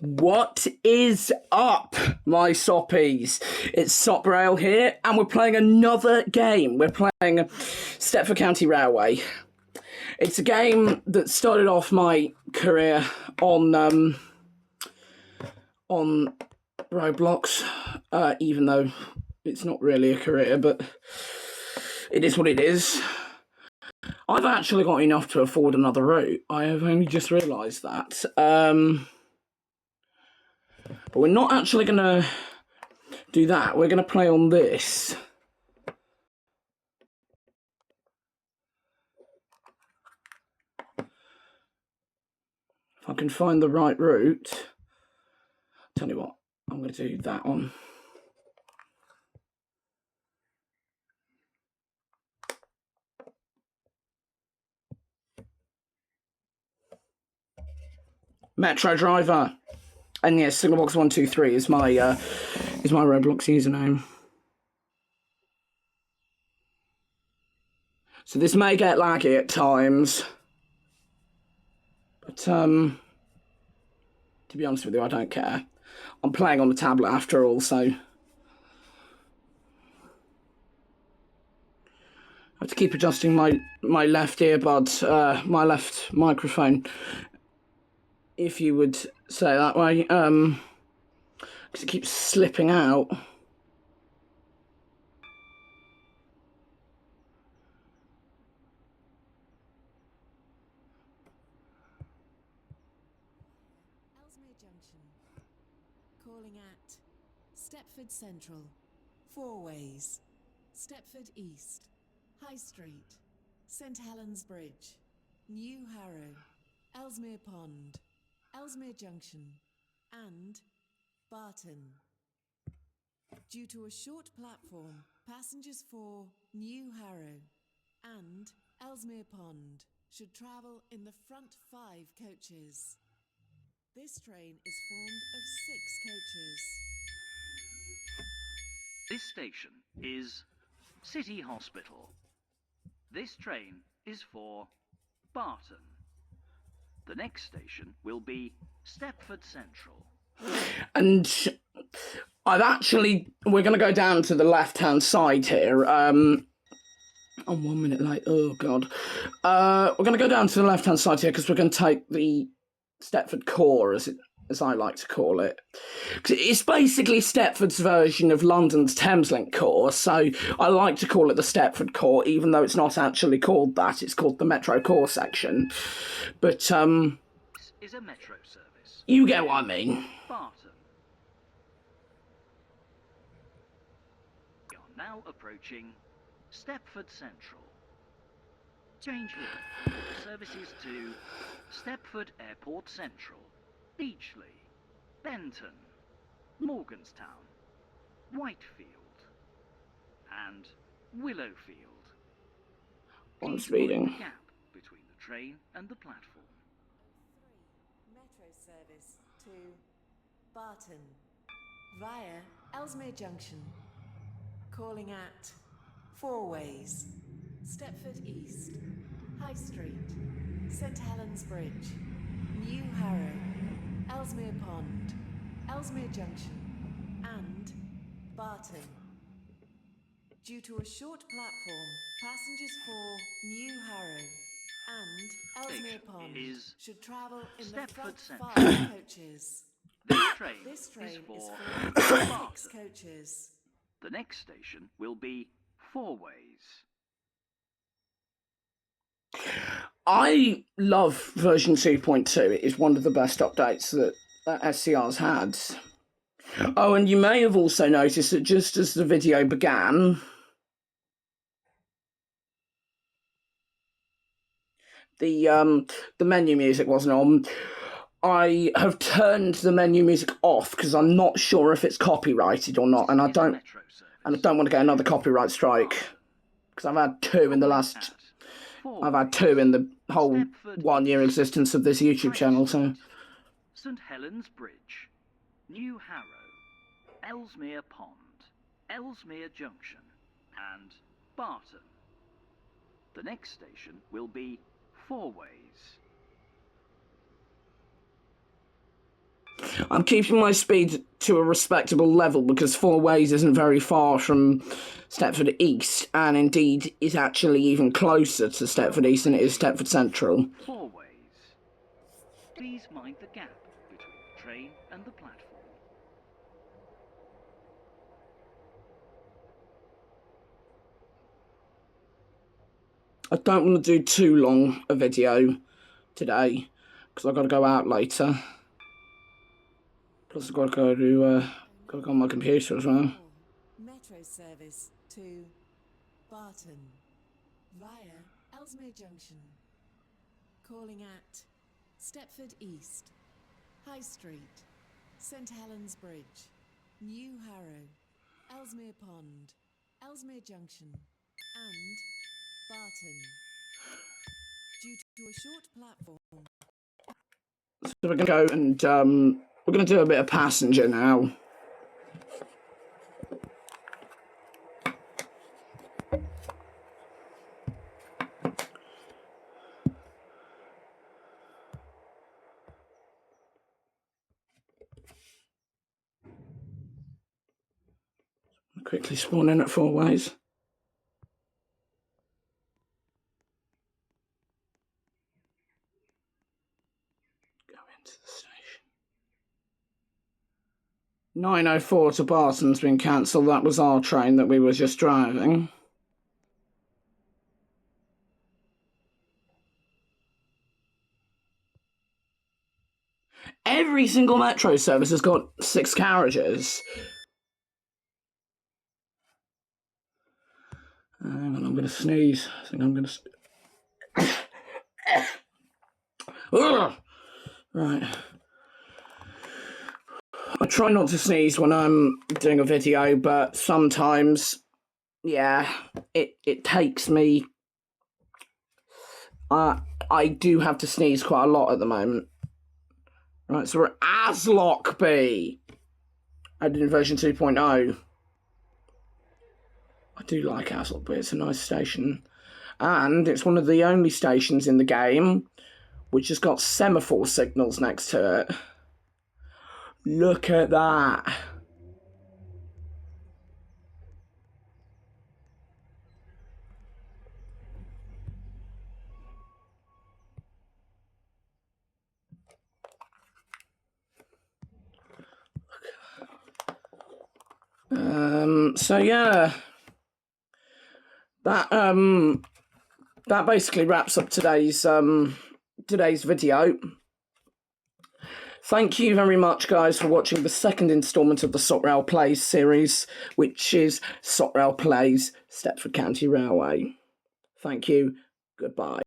What is up, my soppies? It's SopRail here, and we're playing another game. We're playing Stepford County Railway. It's a game that started off my career on Roblox, even though it's not really a career, but it is what it is. I've actually got enough to afford another route. I have only just realised that. But we're not actually going to do that. We're going to play on this. If I can find the right route. Tell you what, I'm going to do that one. Metro Driver. And yes, Signalbox123 is my Roblox username. So this may get laggy at times. But to be honest with you, I don't care. I'm playing on the tablet after all, so I have to keep adjusting my left earbud, my left microphone, if you would say it that way, because it keeps slipping out. Ellesmere Junction. Calling at Stepford Central, Four Ways, Stepford East, High Street, St Helens Bridge, New Harrow, Ellesmere Pond, Ellesmere Junction, and Barton. Due to a short platform, passengers for New Harrow and Ellesmere Pond should travel in the front 5 coaches. This train is formed of 6 coaches. This station is City Hospital. This train is for Barton. The next station will be Stepford Central. And we're going to go down to the left-hand side here. I'm 1 minute late. Oh, God. We're going to go down to the left-hand side here because we're going to take the Stepford Core, as I like to call it. It's basically Stepford's version of London's Thameslink Core, so I like to call it the Stepford Core, even though it's not actually called that. It's called the Metro Core section. But, This is a metro service. you get what I mean. Barton. We are now approaching Stepford Central. Change here. Services to Stepford Airport Central, Beachley, Benton, Morganstown, Whitefield, and Willowfield. I'm Please speeding. avoid the gap between the train and the platform. 3 metro service to Barton via Ellesmere Junction. Calling at Four Ways, Stepford East, High Street, St Helens Bridge, New Harrow, Ellesmere Pond, Ellesmere Junction, and Barton. Due to a short platform, passengers for New Harrow and Ellesmere Station Pond is should travel in the Stepford front Central. 5 coaches. This train This train is for formed of 6 Barton. coaches. The next station will be Four Ways. I love version 2.2. It is one of the best updates that SCR's had. Oh, and you may have also noticed that just as the video began, the menu music wasn't on. I have turned the menu music off because I'm not sure if it's copyrighted or not, and I don't want to get another copyright strike because I've had 2 in the last. I've had 2 in the whole 1 year existence of this YouTube channel, so. St Helens Bridge, New Harrow, Ellesmere Pond, Ellesmere Junction, and Barton. The next station will be Four Ways. I'm keeping my speed to a respectable level because Four Ways isn't very far from Stepford East, and indeed is actually even closer to Stepford East than it is Stepford Central. 4 ways. Please mind the gap between the train and the platform. I don't want to do too long a video today because I've got to go out later. Plus I've got to go on my computer as well. Metro service to Barton via Ellesmere Junction. Calling at Stepford East, High Street, St Helens Bridge, New Harrow, Ellesmere Pond, Ellesmere Junction, and Barton. Due to a short platform. So we're going to go and we're going to do a bit of passenger now. Quickly spawn in at Four Ways. Go into the station. 9:04 to Barton's been cancelled. That was our train that we were just driving. Every single metro service has got 6 carriages. Hang on, I'm going to sneeze. I think I'm going to... Right. I try not to sneeze when I'm doing a video, but sometimes, yeah, it takes me... I do have to sneeze quite a lot at the moment. Right, so we're at Aslockby. Added in version 2.0. I do like Aslockby, it's a nice station. And it's one of the only stations in the game which has got semaphore signals next to it. Look at that. So yeah, that basically wraps up today's video. Thank you very much, guys, for watching the second instalment of the SopRail Plays series, which is SopRail Plays Stepford County Railway. Thank you. Goodbye.